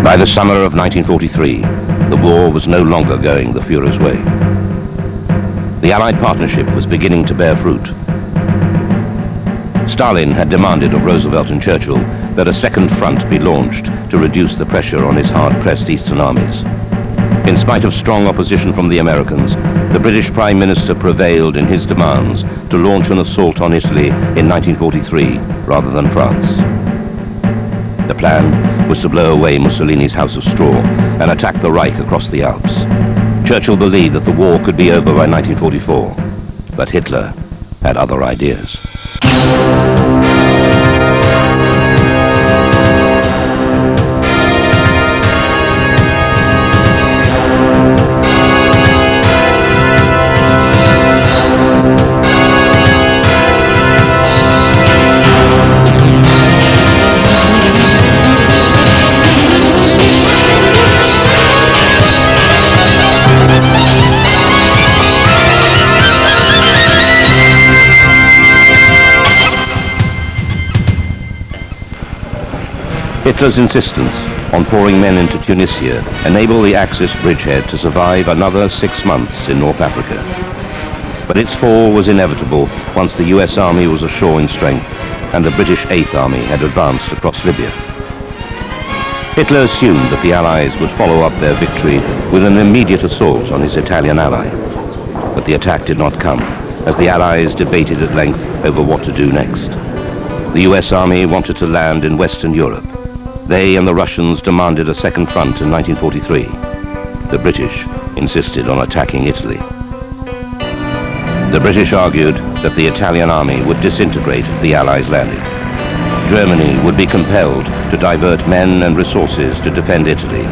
By the summer of 1943, the war was no longer going the Führer's way. The Allied partnership was beginning to bear fruit. Stalin had demanded of Roosevelt and Churchill that a second front be launched to reduce the pressure on his hard-pressed eastern armies. In spite of strong opposition from the Americans, the British Prime Minister prevailed in his demands to launch an assault on Italy in 1943 rather than France. The plan was to blow away Mussolini's House of Straw and attack the Reich across the Alps. Churchill believed that the war could be over by 1944, but Hitler had other ideas. Hitler's insistence on pouring men into Tunisia enabled the Axis bridgehead to survive another 6 months in North Africa. But its fall was inevitable once the US Army was ashore in strength and the British Eighth Army had advanced across Libya. Hitler assumed that the Allies would follow up their victory with an immediate assault on his Italian ally. But the attack did not come, as the Allies debated at length over what to do next. The US Army wanted to land in Western Europe. They and the Russians demanded a second front in 1943. The British insisted on attacking Italy. The British argued that the Italian army would disintegrate if the Allies landed. Germany would be compelled to divert men and resources to defend Italy,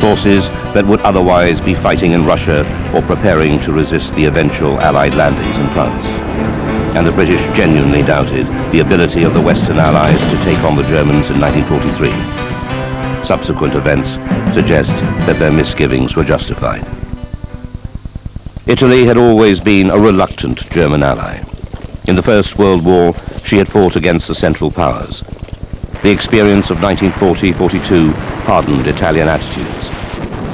forces that would otherwise be fighting in Russia or preparing to resist the eventual Allied landings in France. And the British genuinely doubted the ability of the Western Allies to take on the Germans in 1943. Subsequent events suggest that their misgivings were justified. Italy had always been a reluctant German ally. In the First World War, she had fought against the Central Powers. The experience of 1940-42 hardened Italian attitudes.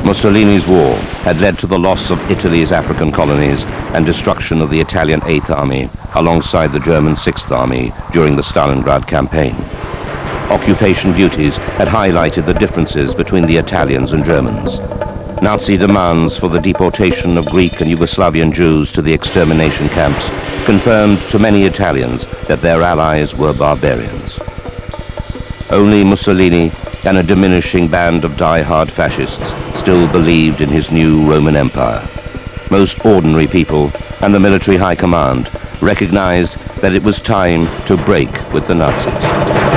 Mussolini's war had led to the loss of Italy's African colonies and destruction of the Italian Eighth Army alongside the German Sixth Army during the Stalingrad campaign. Occupation duties had highlighted the differences between the Italians and Germans. Nazi demands for the deportation of Greek and Yugoslavian Jews to the extermination camps confirmed to many Italians that their allies were barbarians. Only Mussolini and a diminishing band of die-hard fascists still believed in his new Roman Empire. Most ordinary people and the military high command recognized that it was time to break with the Nazis.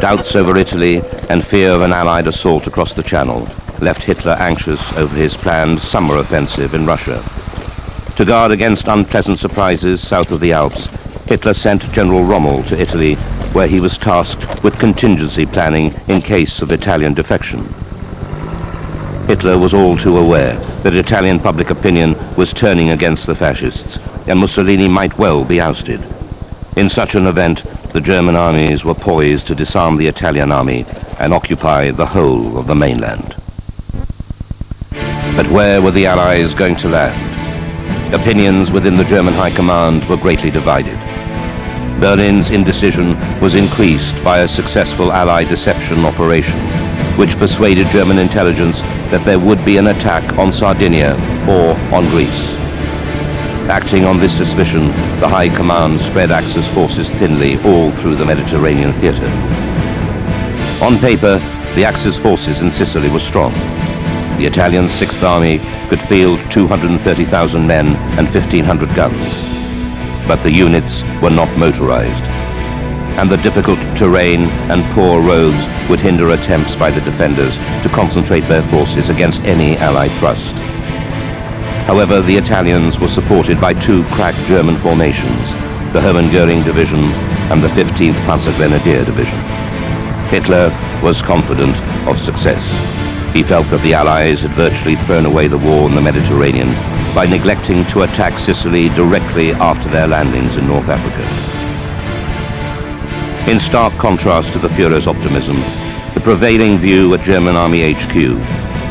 Doubts over Italy and fear of an Allied assault across the Channel left Hitler anxious over his planned summer offensive in Russia. To guard against unpleasant surprises south of the Alps, Hitler sent General Rommel to Italy, where he was tasked with contingency planning in case of Italian defection. Hitler was all too aware that Italian public opinion was turning against the fascists, and Mussolini might well be ousted. In such an event, the German armies were poised to disarm the Italian army and occupy the whole of the mainland. But where were the Allies going to land? Opinions within the German High Command were greatly divided. Berlin's indecision was increased by a successful Allied deception operation, which persuaded German intelligence that there would be an attack on Sardinia or on Greece. Acting on this suspicion, the High Command spread Axis forces thinly all through the Mediterranean theater. On paper, the Axis forces in Sicily were strong. The Italian Sixth Army could field 230,000 men and 1,500 guns. But the units were not motorized, and the difficult terrain and poor roads would hinder attempts by the defenders to concentrate their forces against any Allied thrust. However, the Italians were supported by two crack German formations, the Hermann Göring Division and the 15th Panzergrenadier Division. Hitler was confident of success. He felt that the Allies had virtually thrown away the war in the Mediterranean by neglecting to attack Sicily directly after their landings in North Africa. In stark contrast to the Führer's optimism, the prevailing view at German Army HQ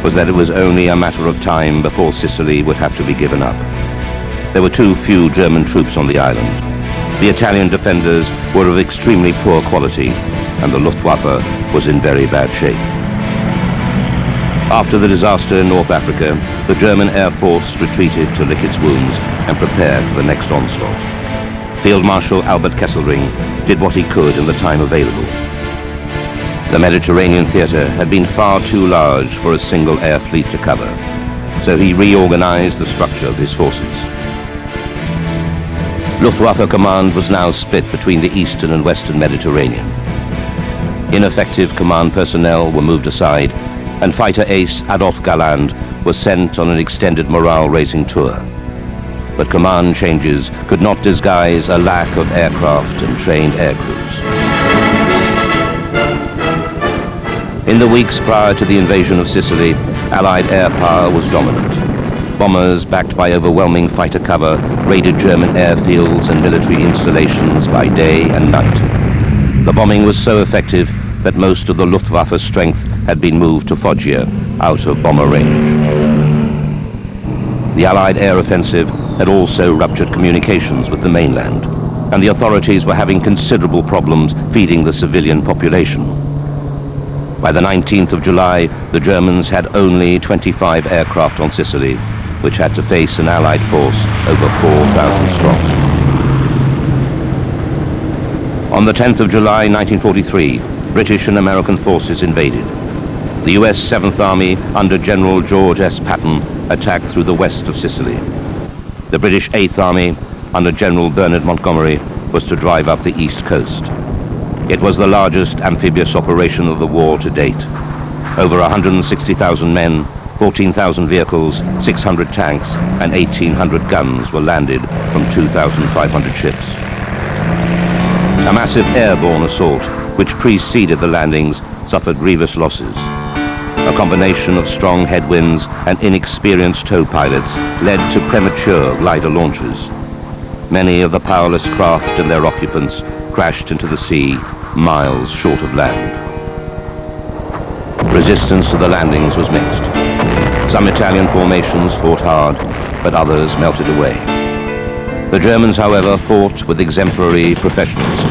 was that it was only a matter of time before Sicily would have to be given up. There were too few German troops on the island. The Italian defenders were of extremely poor quality, and the Luftwaffe was in very bad shape. After the disaster in North Africa, the German Air Force retreated to lick its wounds and prepared for the next onslaught. Field Marshal Albert Kesselring did what he could in the time available. The Mediterranean theater had been far too large for a single air fleet to cover, so he reorganized the structure of his forces. Luftwaffe command was now split between the eastern and western Mediterranean. Ineffective command personnel were moved aside, and fighter ace Adolf Galland was sent on an extended morale-raising tour. But command changes could not disguise a lack of aircraft and trained air crews. In the weeks prior to the invasion of Sicily, Allied air power was dominant. Bombers backed by overwhelming fighter cover raided German airfields and military installations by day and night. The bombing was so effective that most of the Luftwaffe's strength had been moved to Foggia, out of bomber range. The Allied air offensive had also ruptured communications with the mainland, and the authorities were having considerable problems feeding the civilian population. By the 19th of July, the Germans had only 25 aircraft on Sicily, which had to face an Allied force over 4,000 strong. On the 10th of July 1943, British and American forces invaded. The US 7th Army under General George S. Patton attacked through the west of Sicily. The British 8th Army under General Bernard Montgomery was to drive up the east coast. It was the largest amphibious operation of the war to date. Over 160,000 men, 14,000 vehicles, 600 tanks, and 1,800 guns were landed from 2,500 ships. A massive airborne assault, which preceded the landings, suffered grievous losses. A combination of strong headwinds and inexperienced tow pilots led to premature glider launches. Many of the powerless craft and their occupants crashed into the sea miles short of land. Resistance to the landings was mixed. Some Italian formations fought hard, but others melted away. The Germans, however, fought with exemplary professionalism.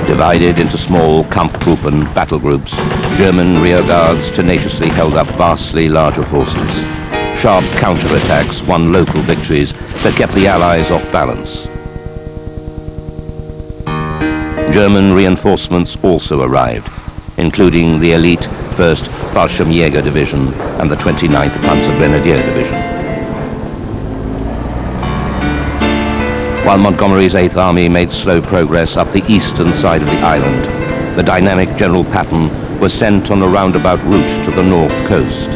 Divided into small Kampfgruppen, battle groups, German rearguards tenaciously held up vastly larger forces. Sharp counterattacks won local victories that kept the Allies off balance. German reinforcements also arrived, including the elite 1st Fallschirmjäger Division and the 29th Panzergrenadier Division. While Montgomery's 8th Army made slow progress up the eastern side of the island, the dynamic General Patton was sent on a roundabout route to the north coast.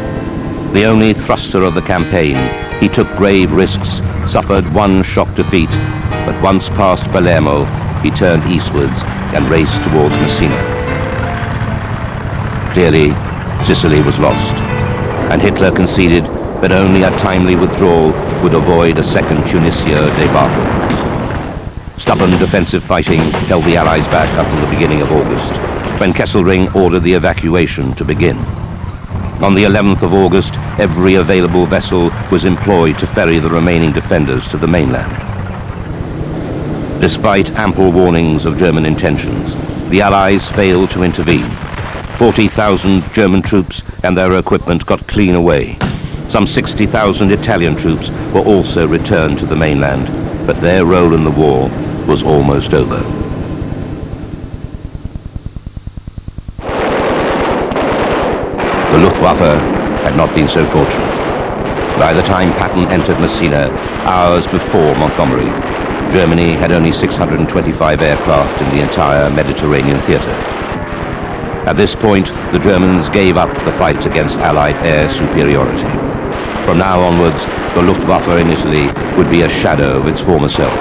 The only thruster of the campaign, he took grave risks, suffered one shock defeat, but once past Palermo, he turned eastwards and raced towards Messina. Clearly, Sicily was lost, and Hitler conceded that only a timely withdrawal would avoid a second Tunisia debacle. Stubborn defensive fighting held the Allies back until the beginning of August, when Kesselring ordered the evacuation to begin. On the 11th of August, every available vessel was employed to ferry the remaining defenders to the mainland. Despite ample warnings of German intentions, the Allies failed to intervene. 40,000 German troops and their equipment got clean away. Some 60,000 Italian troops were also returned to the mainland, but their role in the war was almost over. The Luftwaffe had not been so fortunate. By the time Patton entered Messina, hours before Montgomery, Germany had only 625 aircraft in the entire Mediterranean theater. At this point, the Germans gave up the fight against Allied air superiority. From now onwards, the Luftwaffe in Italy would be a shadow of its former self.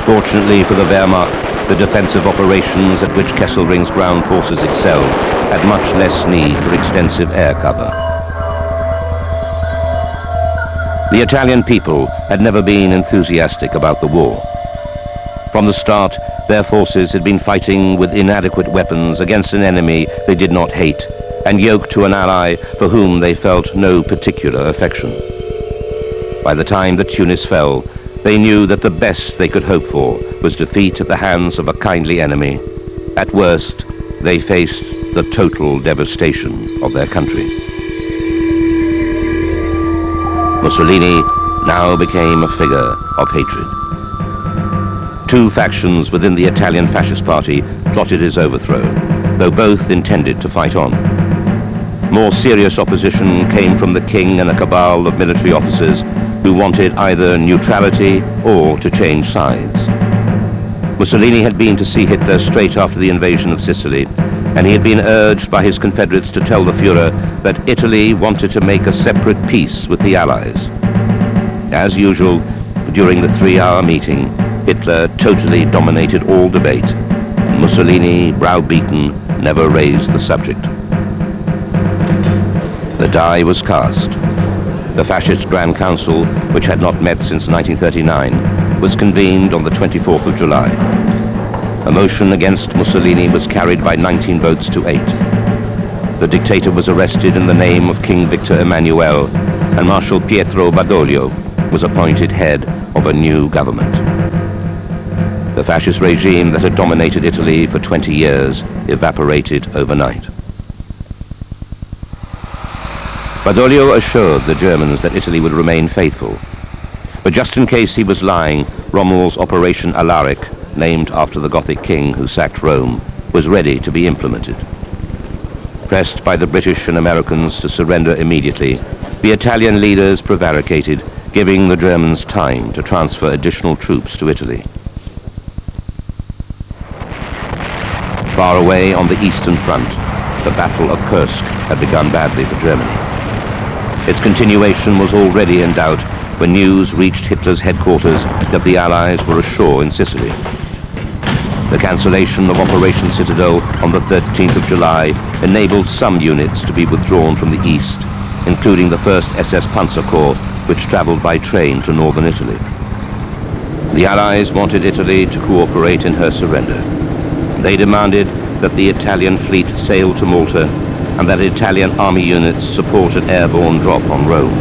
Fortunately for the Wehrmacht, the defensive operations at which Kesselring's ground forces excelled had much less need for extensive air cover. The Italian people had never been enthusiastic about the war. From the start, Their forces had been fighting with inadequate weapons against an enemy they did not hate, and yoked to an ally for whom they felt no particular affection. By the time that Tunis fell, they knew that the best they could hope for was defeat at the hands of a kindly enemy. At worst, they faced the total devastation of their country. Mussolini now became a figure of hatred. Two factions within the Italian Fascist Party plotted his overthrow, though both intended to fight on. More serious opposition came from the king and a cabal of military officers who wanted either neutrality or to change sides. Mussolini had been to see Hitler straight after the invasion of Sicily, and he had been urged by his confederates to tell the Führer that Italy wanted to make a separate peace with the Allies. As usual, during the 3-hour meeting, Hitler totally dominated all debate, and Mussolini, browbeaten, never raised the subject. The die was cast. The Fascist Grand Council, which had not met since 1939, was convened on the 24th of July. A motion against Mussolini was carried by 19 votes to 8. The dictator was arrested in the name of King Victor Emmanuel, and Marshal Pietro Badoglio was appointed head of a new government. The fascist regime that had dominated Italy for 20 years evaporated overnight. Badoglio assured the Germans that Italy would remain faithful. But just in case he was lying, Rommel's Operation Alaric, named after the Gothic king who sacked Rome, was ready to be implemented. Pressed by the British and Americans to surrender immediately, the Italian leaders prevaricated, giving the Germans time to transfer additional troops to Italy. Far away on the Eastern Front, the Battle of Kursk had begun badly for Germany. Its continuation was already in doubt when news reached Hitler's headquarters that the Allies were ashore in Sicily. The cancellation of Operation Citadel on the 13th of July enabled some units to be withdrawn from the east, including the 1st SS Panzer Corps, which traveled by train to northern Italy. The Allies wanted Italy to cooperate in her surrender. They demanded that the Italian fleet sail to Malta and that Italian army units support an airborne drop on Rome.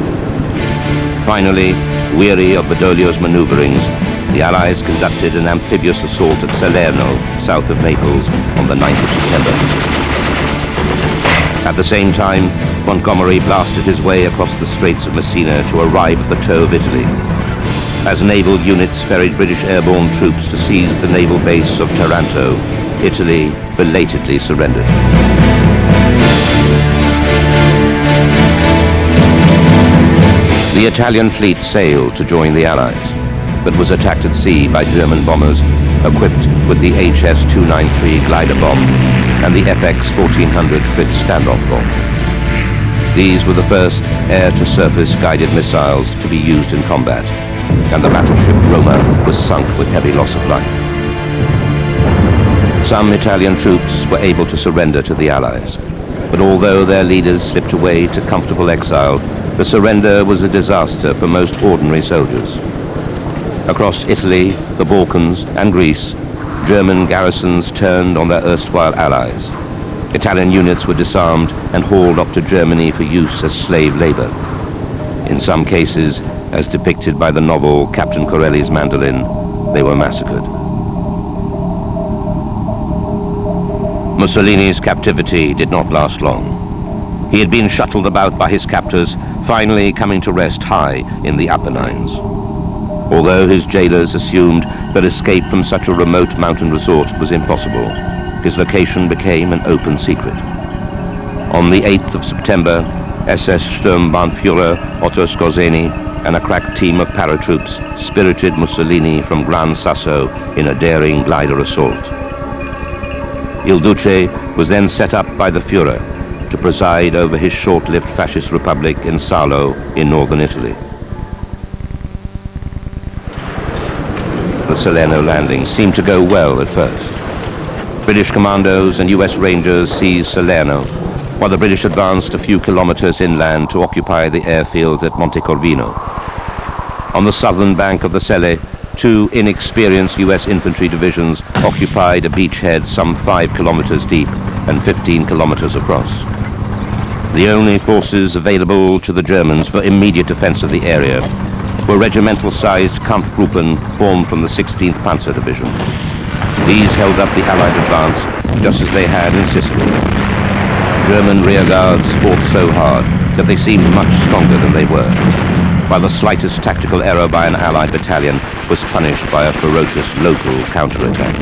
Finally, weary of Badoglio's maneuverings, the Allies conducted an amphibious assault at Salerno, south of Naples, on the 9th of September. At the same time, Montgomery blasted his way across the Straits of Messina to arrive at the toe of Italy. As naval units ferried British airborne troops to seize the naval base of Taranto, Italy belatedly surrendered. The Italian fleet sailed to join the Allies, but was attacked at sea by German bombers equipped with the HS-293 glider bomb and the FX-1400 Fritz standoff bomb. These were the first air-to-surface guided missiles to be used in combat, and the battleship Roma was sunk with heavy loss of life. Some Italian troops were able to surrender to the Allies, but although their leaders slipped away to comfortable exile, the surrender was a disaster for most ordinary soldiers. Across Italy, the Balkans, and Greece, German garrisons turned on their erstwhile allies. Italian units were disarmed and hauled off to Germany for use as slave labor. In some cases, as depicted by the novel Captain Corelli's Mandolin, they were massacred. Mussolini's captivity did not last long. He had been shuttled about by his captors, finally coming to rest high in the Apennines. Although his jailers assumed that escape from such a remote mountain resort was impossible, his location became an open secret. On the 8th of September, SS Sturmbannführer Otto Skorzeny and a crack team of paratroops spirited Mussolini from Gran Sasso in a daring glider assault. Il Duce was then set up by the Führer to preside over his short-lived fascist republic in Salo in northern Italy. The Salerno landing seemed to go well at first. British commandos and US Rangers seized Salerno, while the British advanced a few kilometers inland to occupy the airfield at Montecorvino. On the southern bank of the Selle, two inexperienced US infantry divisions occupied a beachhead some 5 kilometers deep and 15 kilometers across. The only forces available to the Germans for immediate defense of the area were regimental-sized Kampfgruppen formed from the 16th Panzer Division. These held up the Allied advance just as they had in Sicily. German rearguards fought so hard that they seemed much stronger than they were, while the slightest tactical error by an Allied battalion was punished by a ferocious local counterattack.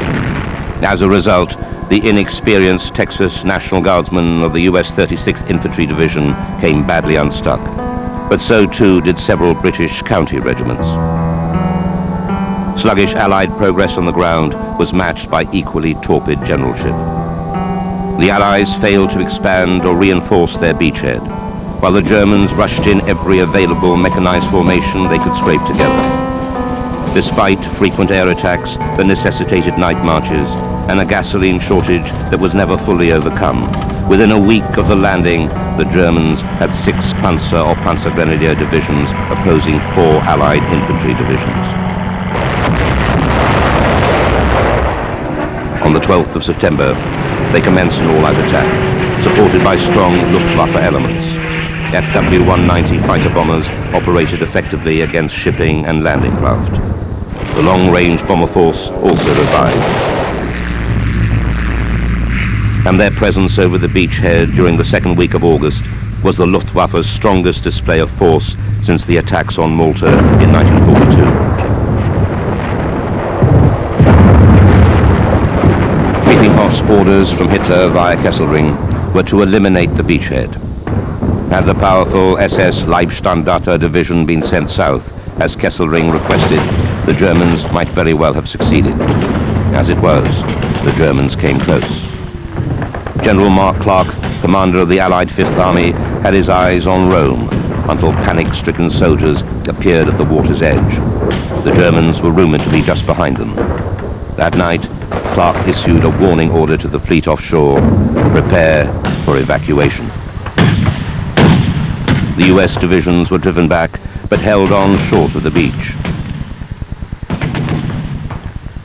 As a result, the inexperienced Texas National Guardsmen of the U.S. 36th Infantry Division came badly unstuck, but so too did several British county regiments. Sluggish Allied progress on the ground was matched by equally torpid generalship. The Allies failed to expand or reinforce their beachhead, while the Germans rushed in every available mechanized formation they could scrape together. Despite frequent air attacks that necessitated night marches and a gasoline shortage that was never fully overcome, within a week of the landing, the Germans had 6 Panzer or Panzergrenadier divisions opposing 4 Allied infantry divisions. On the 12th of September, they commenced an all-out attack, supported by strong Luftwaffe elements. FW-190 fighter bombers operated effectively against shipping and landing craft. The long-range bomber force also revived, and their presence over the beachhead during the second week of August was the Luftwaffe's strongest display of force since the attacks on Malta in 1942. Richthoff's orders from Hitler via Kesselring were to eliminate the beachhead. Had the powerful SS Leibstandarte division been sent south, as Kesselring requested, the Germans might very well have succeeded. As it was, the Germans came close. General Mark Clark, commander of the Allied Fifth Army, had his eyes on Rome until panic-stricken soldiers appeared at the water's edge. The Germans were rumored to be just behind them. That night, Clark issued a warning order to the fleet offshore: prepare for evacuation. The US divisions were driven back, but held on short of the beach.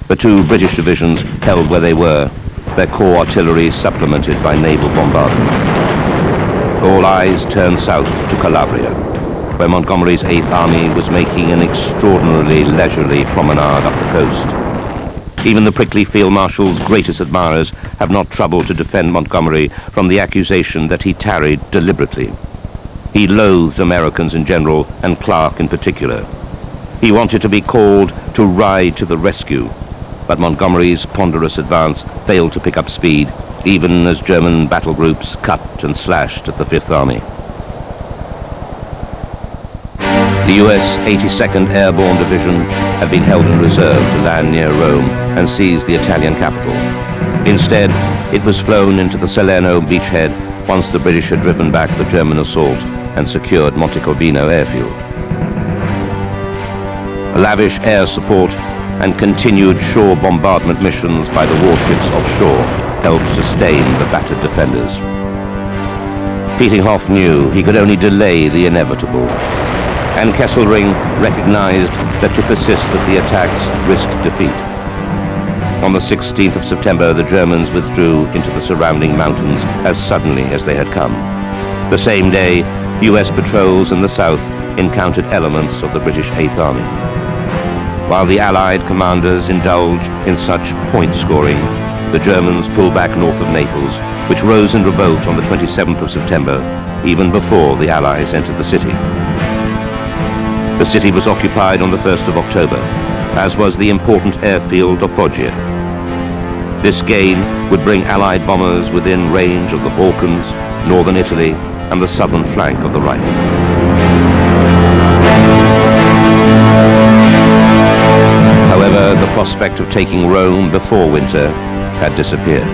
The 2 British divisions held where they were, their core artillery supplemented by naval bombardment. All eyes turned south to Calabria, where Montgomery's 8th Army was making an extraordinarily leisurely promenade up the coast. Even the prickly field marshal's greatest admirers have not troubled to defend Montgomery from the accusation that he tarried deliberately. He loathed Americans in general, and Clark in particular. He wanted to be called to ride to the rescue, but Montgomery's ponderous advance failed to pick up speed, even as German battle groups cut and slashed at the Fifth Army. The US 82nd Airborne Division had been held in reserve to land near Rome and seize the Italian capital. Instead, it was flown into the Salerno beachhead once the British had driven back the German assault and secured Montecorvino airfield. Lavish air support and continued shore bombardment missions by the warships offshore helped sustain the battered defenders. Vietinghoff knew he could only delay the inevitable, and Kesselring recognized that to persist with the attacks risked defeat. On the 16th of September, the Germans withdrew into the surrounding mountains as suddenly as they had come. The same day, US patrols in the south encountered elements of the British 8th Army. While the Allied commanders indulged in such point scoring, the Germans pulled back north of Naples, which rose in revolt on the 27th of September, even before the Allies entered the city. The city was occupied on the 1st of October, as was the important airfield of Foggia. This gain would bring Allied bombers within range of the Balkans, northern Italy, and the southern flank of the Reich. However, the prospect of taking Rome before winter had disappeared.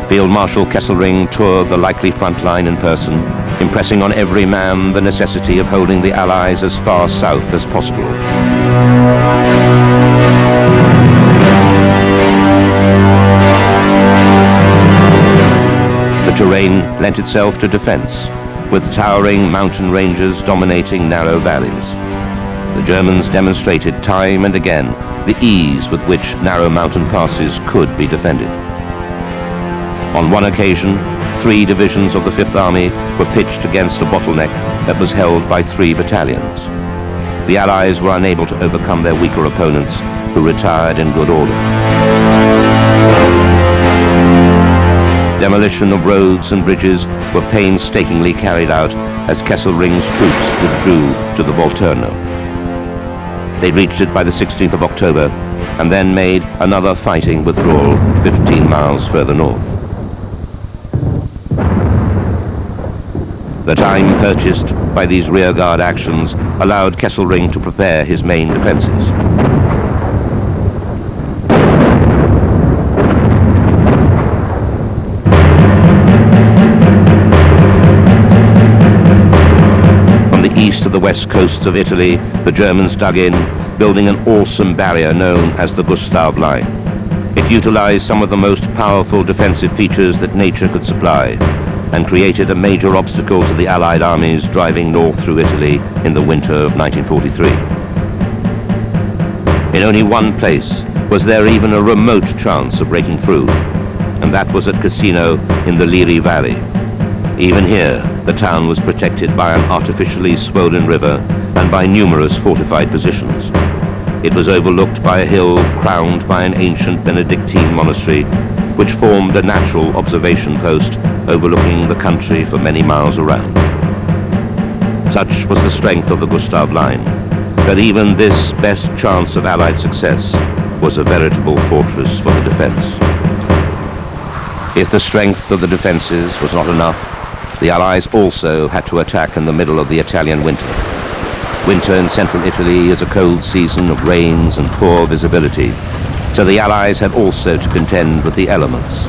Field Marshal Kesselring toured the likely front line in person, impressing on every man the necessity of holding the Allies as far south as possible. The terrain lent itself to defense, with towering mountain ranges dominating narrow valleys. The Germans demonstrated time and again the ease with which narrow mountain passes could be defended. On one occasion, 3 divisions of the Fifth Army were pitched against a bottleneck that was held by 3 battalions. The Allies were unable to overcome their weaker opponents, who retired in good order. Demolition of roads and bridges were painstakingly carried out as Kesselring's troops withdrew to the Volturno. They reached it by the 16th of October and then made another fighting withdrawal 15 miles further north. The time purchased by these rearguard actions allowed Kesselring to prepare his main defenses. From the east to the west coast of Italy, the Germans dug in, building an awesome barrier known as the Gustav Line. It utilized some of the most powerful defensive features that nature could supply, and created a major obstacle to the Allied armies driving north through Italy in the winter of 1943. In only one place was there even a remote chance of breaking through, and that was at Cassino in the Liri Valley. Even here, the town was protected by an artificially swollen river and by numerous fortified positions. It was overlooked by a hill crowned by an ancient Benedictine monastery, which formed a natural observation post overlooking the country for many miles around. Such was the strength of the Gustav Line, that even this best chance of Allied success was a veritable fortress for the defense. If the strength of the defenses was not enough, the Allies also had to attack in the middle of the Italian winter. Winter in central Italy is a cold season of rains and poor visibility, so the Allies had also to contend with the elements.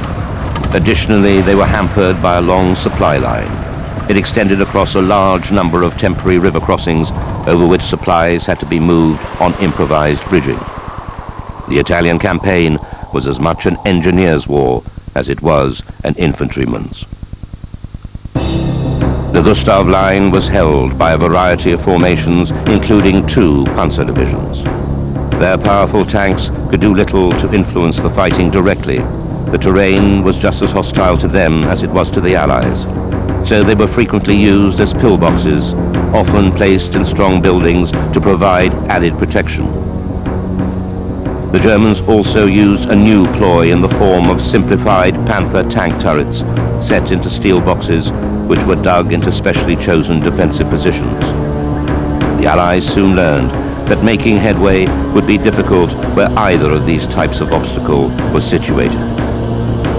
Additionally, they were hampered by a long supply line. It extended across a large number of temporary river crossings over which supplies had to be moved on improvised bridging. The Italian campaign was as much an engineer's war as it was an infantryman's. The Gustav Line was held by a variety of formations, including 2 panzer divisions. Their powerful tanks could do little to influence the fighting directly. The terrain was just as hostile to them as it was to the Allies, so they were frequently used as pillboxes, often placed in strong buildings to provide added protection. The Germans also used a new ploy in the form of simplified Panther tank turrets set into steel boxes which were dug into specially chosen defensive positions. The Allies soon learned that making headway would be difficult where either of these types of obstacle was situated.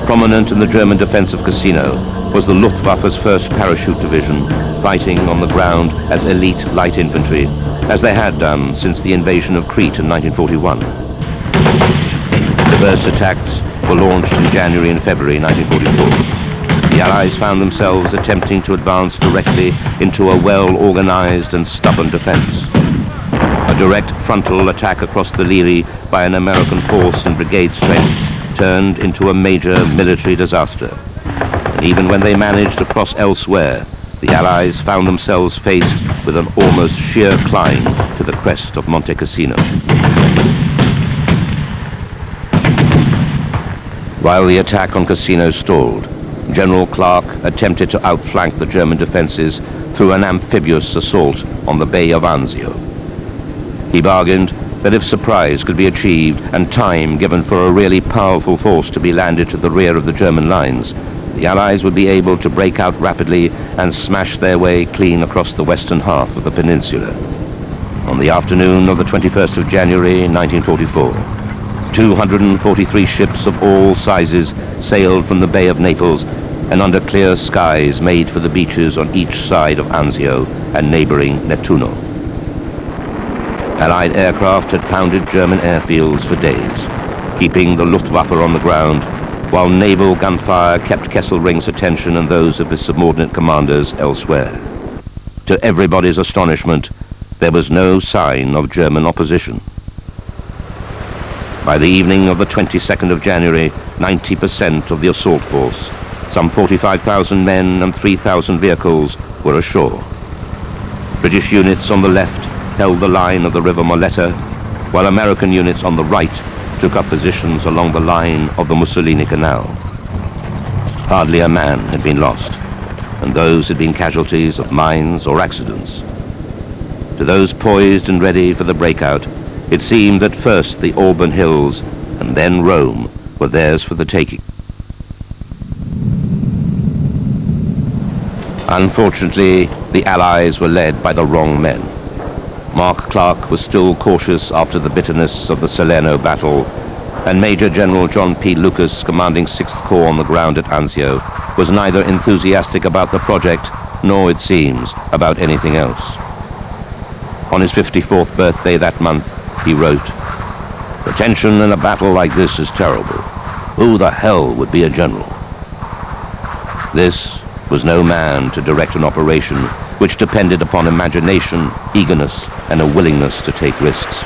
Prominent in the German defense of Cassino was the Luftwaffe's 1st Parachute Division, fighting on the ground as elite light infantry, as they had done since the invasion of Crete in 1941. The first attacks were launched in January and February 1944. The Allies found themselves attempting to advance directly into a well-organized and stubborn defense. A direct frontal attack across the Liri by an American force in brigade strength turned into a major military disaster. And even when they managed to cross elsewhere, the Allies found themselves faced with an almost sheer climb to the crest of Monte Cassino. While the attack on Cassino stalled, General Clark attempted to outflank the German defenses through an amphibious assault on the Bay of Anzio. He bargained that if surprise could be achieved and time given for a really powerful force to be landed to the rear of the German lines, the Allies would be able to break out rapidly and smash their way clean across the western half of the peninsula. On the afternoon of the 21st of January 1944, 243 ships of all sizes sailed from the Bay of Naples and under clear skies made for the beaches on each side of Anzio and neighboring Nettuno. Allied aircraft had pounded German airfields for days, keeping the Luftwaffe on the ground, while naval gunfire kept Kesselring's attention and those of his subordinate commanders elsewhere. To everybody's astonishment, there was no sign of German opposition. By the evening of the 22nd of January, 90% of the assault force, some 45,000 men and 3,000 vehicles, were ashore. British units on the left held the line of the River Moletta, while American units on the right took up positions along the line of the Mussolini Canal. Hardly a man had been lost, and those had been casualties of mines or accidents. To those poised and ready for the breakout, it seemed that first the Auburn Hills and then Rome were theirs for the taking. Unfortunately, the Allies were led by the wrong men. Mark Clark was still cautious after the bitterness of the Salerno battle, and Major General John P. Lucas, commanding 6th Corps on the ground at Anzio, was neither enthusiastic about the project nor, it seems, about anything else. On his 54th birthday that month, he wrote, "The tension in a battle like this is terrible. Who the hell would be a general?" This was no man to direct an operation which depended upon imagination, eagerness, and a willingness to take risks.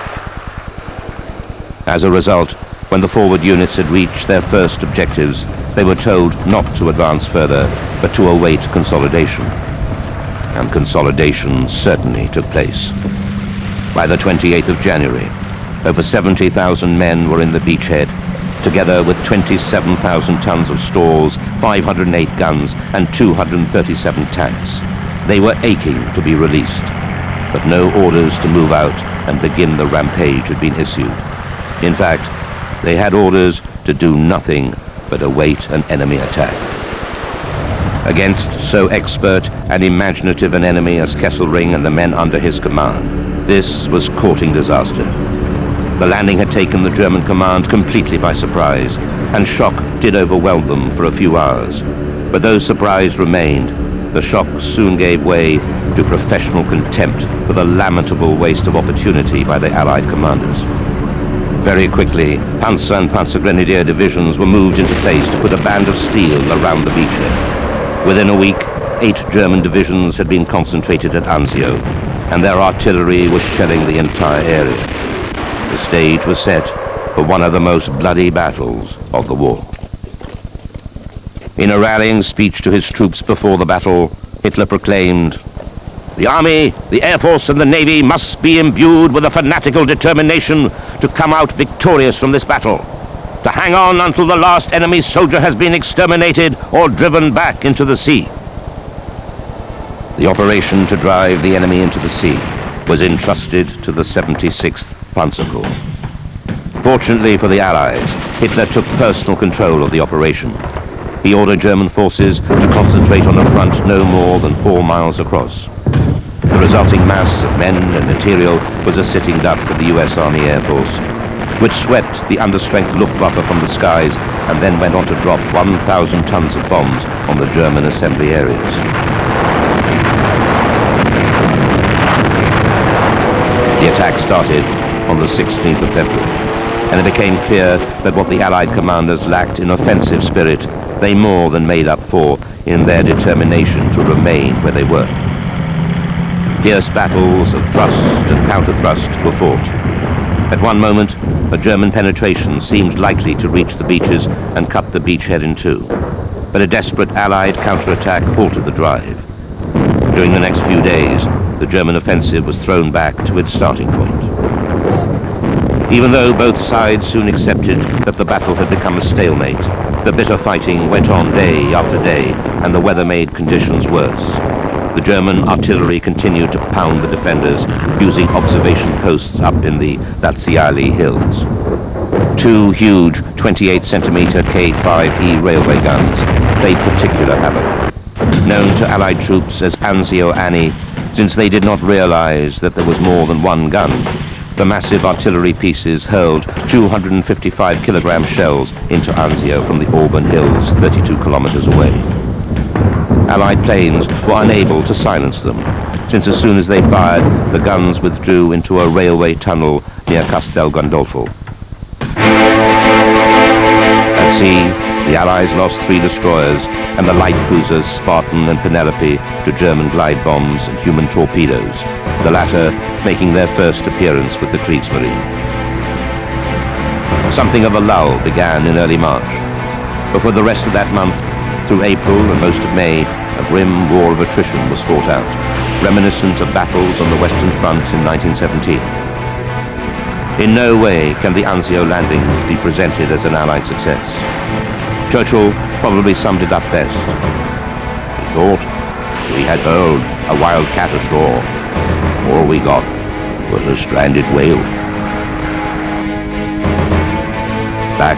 As a result, when the forward units had reached their first objectives, they were told not to advance further, but to await consolidation. And consolidation certainly took place. By the 28th of January, over 70,000 men were in the beachhead, together with 27,000 tons of stores, 508 guns, and 237 tanks. They were aching to be released, but no orders to move out and begin the rampage had been issued. In fact, they had orders to do nothing but await an enemy attack. Against so expert and imaginative an enemy as Kesselring and the men under his command, this was courting disaster. The landing had taken the German command completely by surprise, and shock did overwhelm them for a few hours. But though surprise remained, the shock soon gave way to professional contempt for the lamentable waste of opportunity by the Allied commanders. Very quickly, Panzer and Panzergrenadier divisions were moved into place to put a band of steel around the beachhead. Within a week, 8 German divisions had been concentrated at Anzio, and their artillery was shelling the entire area. The stage was set for one of the most bloody battles of the war. In a rallying speech to his troops before the battle, Hitler proclaimed, "The Army, the Air Force, and the Navy must be imbued with a fanatical determination to come out victorious from this battle, to hang on until the last enemy soldier has been exterminated or driven back into the sea." The operation to drive the enemy into the sea was entrusted to the 76th Panzer Corps. Fortunately for the Allies, Hitler took personal control of the operation. He ordered German forces to concentrate on a front no more than 4 miles across. The resulting mass of men and material was a sitting duck for the US Army Air Force, which swept the understrength Luftwaffe from the skies and then went on to drop 1,000 tons of bombs on the German assembly areas. The attack started on the 16th of February, and it became clear that what the Allied commanders lacked in offensive spirit, they more than made up for in their determination to remain where they were. Fierce battles of thrust and counter-thrust were fought. At one moment, a German penetration seemed likely to reach the beaches and cut the beachhead in two, but a desperate Allied counterattack halted the drive. During the next few days, the German offensive was thrown back to its starting point. Even though both sides soon accepted that the battle had become a stalemate, the bitter fighting went on day after day, and the weather made conditions worse. The German artillery continued to pound the defenders, using observation posts up in the Laziali hills. 2 huge 28-centimeter K5E railway guns played particular havoc. Known to Allied troops as Anzio Annie, since they did not realize that there was more than one gun, the massive artillery pieces hurled 255-kilogram shells into Anzio from the Auburn Hills, 32 kilometers away. Allied planes were unable to silence them, since as soon as they fired, the guns withdrew into a railway tunnel near Castel Gandolfo. At sea, the Allies lost 3 destroyers and the light cruisers Spartan and Penelope to German glide bombs and human torpedoes, the latter making their first appearance with the Kriegsmarine. Something of a lull began in early March, but for the rest of that month, through April and most of May, a grim war of attrition was fought out. reminiscent of battles on the Western Front in 1917. In no way can the Anzio landings be presented as an Allied success. Churchill probably summed it up best. He thought, we had hurled a wild cat ashore. All we got was a stranded whale. Back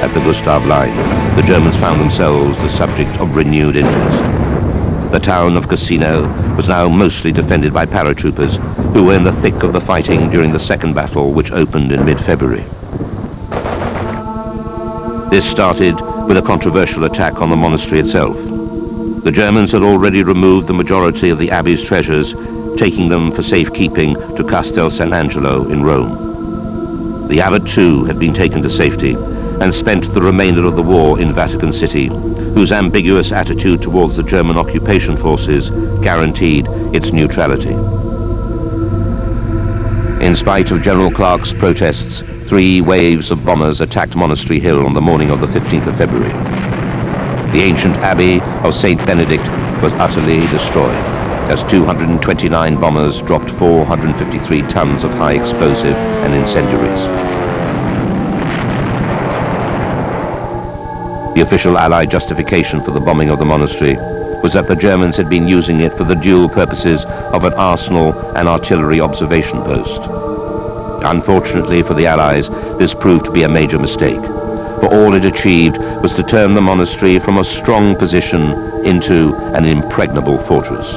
at the Gustav Line, the Germans found themselves the subject of renewed interest. The town of Cassino was now mostly defended by paratroopers who were in the thick of the fighting during the second battle, which opened in mid-February. This started with a controversial attack on the monastery itself. The Germans had already removed the majority of the abbey's treasures, taking them for safekeeping to Castel Sant'Angelo in Rome. The abbot too had been taken to safety and spent the remainder of the war in Vatican City, whose ambiguous attitude towards the German occupation forces guaranteed its neutrality. In spite of General Clark's protests, 3 waves of bombers attacked Monastery Hill on the morning of the 15th of February. The ancient abbey of St. Benedict was utterly destroyed, as 229 bombers dropped 453 tons of high explosive and incendiaries. The official Allied justification for the bombing of the monastery was that the Germans had been using it for the dual purposes of an arsenal and artillery observation post. Unfortunately for the Allies, this proved to be a major mistake, for all it achieved was to turn the monastery from a strong position into an impregnable fortress.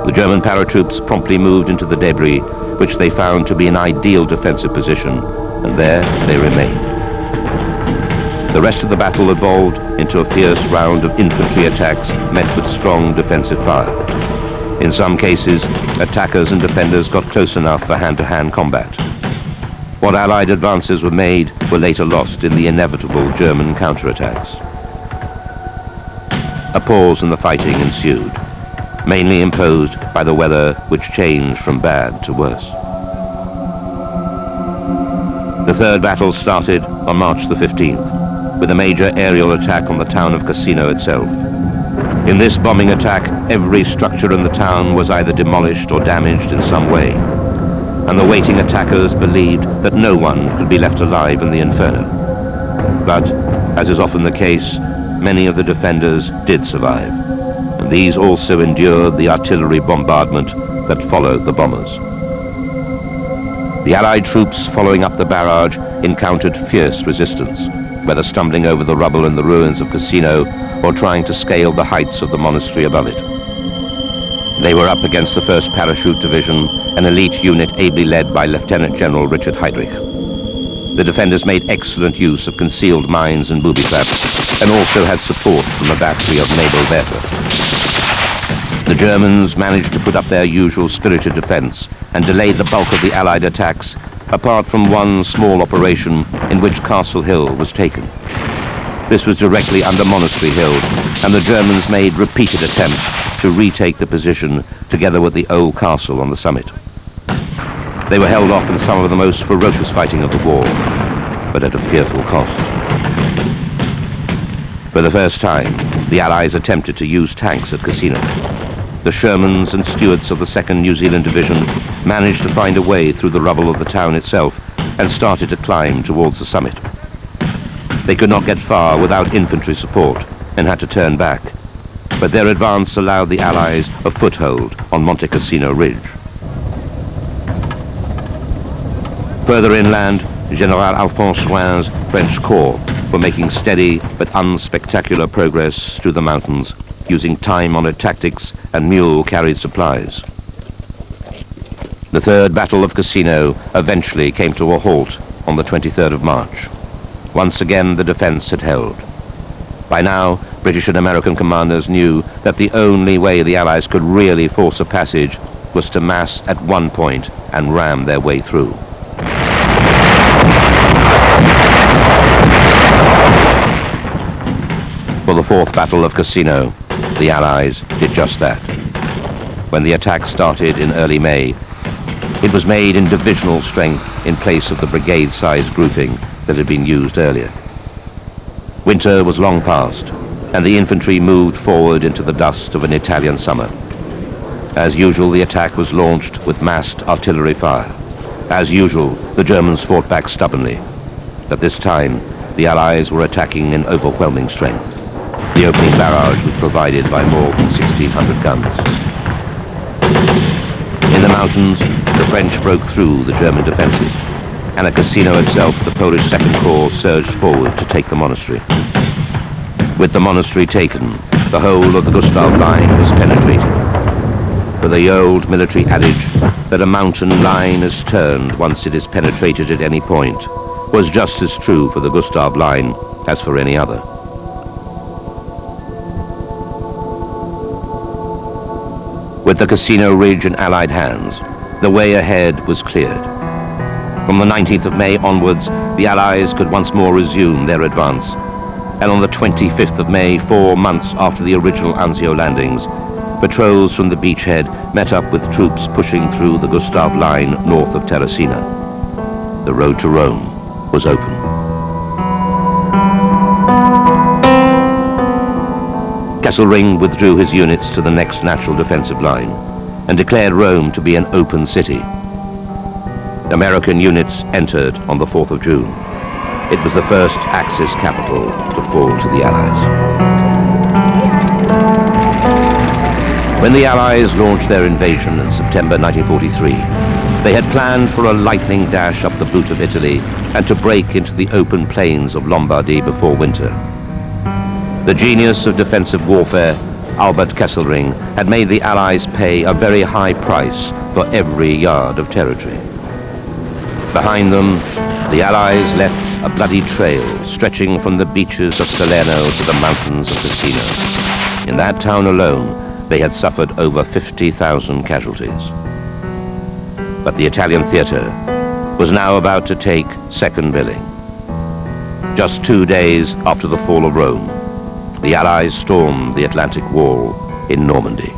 The German paratroops promptly moved into the debris, which they found to be an ideal defensive position, and there they remained. The rest of the battle evolved into a fierce round of infantry attacks met with strong defensive fire. In some cases, attackers and defenders got close enough for hand-to-hand combat. What Allied advances were made were later lost in the inevitable German counterattacks. A pause in the fighting ensued, mainly imposed by the weather, which changed from bad to worse. The third battle started on March the 15th, with a major aerial attack on the town of Cassino itself. In this bombing attack, every structure in the town was either demolished or damaged in some way, and the waiting attackers believed that no one could be left alive in the inferno. But, as is often the case, many of the defenders did survive, and these also endured the artillery bombardment that followed the bombers. The Allied troops following up the barrage encountered fierce resistance, whether stumbling over the rubble in the ruins of Cassino or trying to scale the heights of the monastery above it. They were up against the 1st Parachute Division, an elite unit ably led by Lieutenant General Richard Heydrich. The defenders made excellent use of concealed mines and booby traps, and also had support from a battery of naval Werfer. The Germans managed to put up their usual spirited defense and delayed the bulk of the Allied attacks, apart from one small operation in which Castle Hill was taken. This was directly under Monastery Hill, and the Germans made repeated attempts to retake the position together with the old castle on the summit. They were held off in some of the most ferocious fighting of the war, but at a fearful cost. For the first time, the Allies attempted to use tanks at Cassino. The Shermans and Stuarts of the 2nd New Zealand Division managed to find a way through the rubble of the town itself and started to climb towards the summit. They could not get far without infantry support and had to turn back, but their advance allowed the Allies a foothold on Monte Cassino Ridge. Further inland, General Alphonse Juin's French Corps were making steady but unspectacular progress through the mountains, using time-honored tactics and mule-carried supplies. The third Battle of Cassino eventually came to a halt on the 23rd of March. Once again, the defense had held. By now, British and American commanders knew that the only way the Allies could really force a passage was to mass at one point and ram their way through. For the fourth Battle of Cassino, the Allies did just that. When the attack started in early May, it was made in divisional strength in place of the brigade-sized grouping that had been used earlier. Winter was long past, and the infantry moved forward into the dust of an Italian summer. As usual, the attack was launched with massed artillery fire. As usual, the Germans fought back stubbornly. But this time, the Allies were attacking in overwhelming strength. The opening barrage was provided by more than 1,600 guns. In the mountains, the French broke through the German defenses, and at Cassino itself, the Polish Second Corps surged forward to take the monastery. With the monastery taken, the whole of the Gustav line was penetrated. For the old military adage that a mountain line is turned once it is penetrated at any point was just as true for the Gustav line as for any other. With the Cassino Ridge in Allied hands, the way ahead was cleared. From the 19th of May onwards, the Allies could once more resume their advance, and on the 25th of May, 4 months after the original Anzio landings, patrols from the beachhead met up with troops pushing through the Gustav line north of Terracina. The road to Rome was open. Kesselring withdrew his units to the next natural defensive line and declared Rome to be an open city. American units entered on the 4th of June. It was the first Axis capital to fall to the Allies. When the Allies launched their invasion in September 1943, they had planned for a lightning dash up the boot of Italy and to break into the open plains of Lombardy before winter. The genius of defensive warfare, Albert Kesselring, had made the Allies pay a very high price for every yard of territory. Behind them, the Allies left a bloody trail stretching from the beaches of Salerno to the mountains of Cassino. In that town alone, they had suffered over 50,000 casualties. But the Italian theater was now about to take second billing. Just 2 days after the fall of Rome, the Allies stormed the Atlantic Wall in Normandy.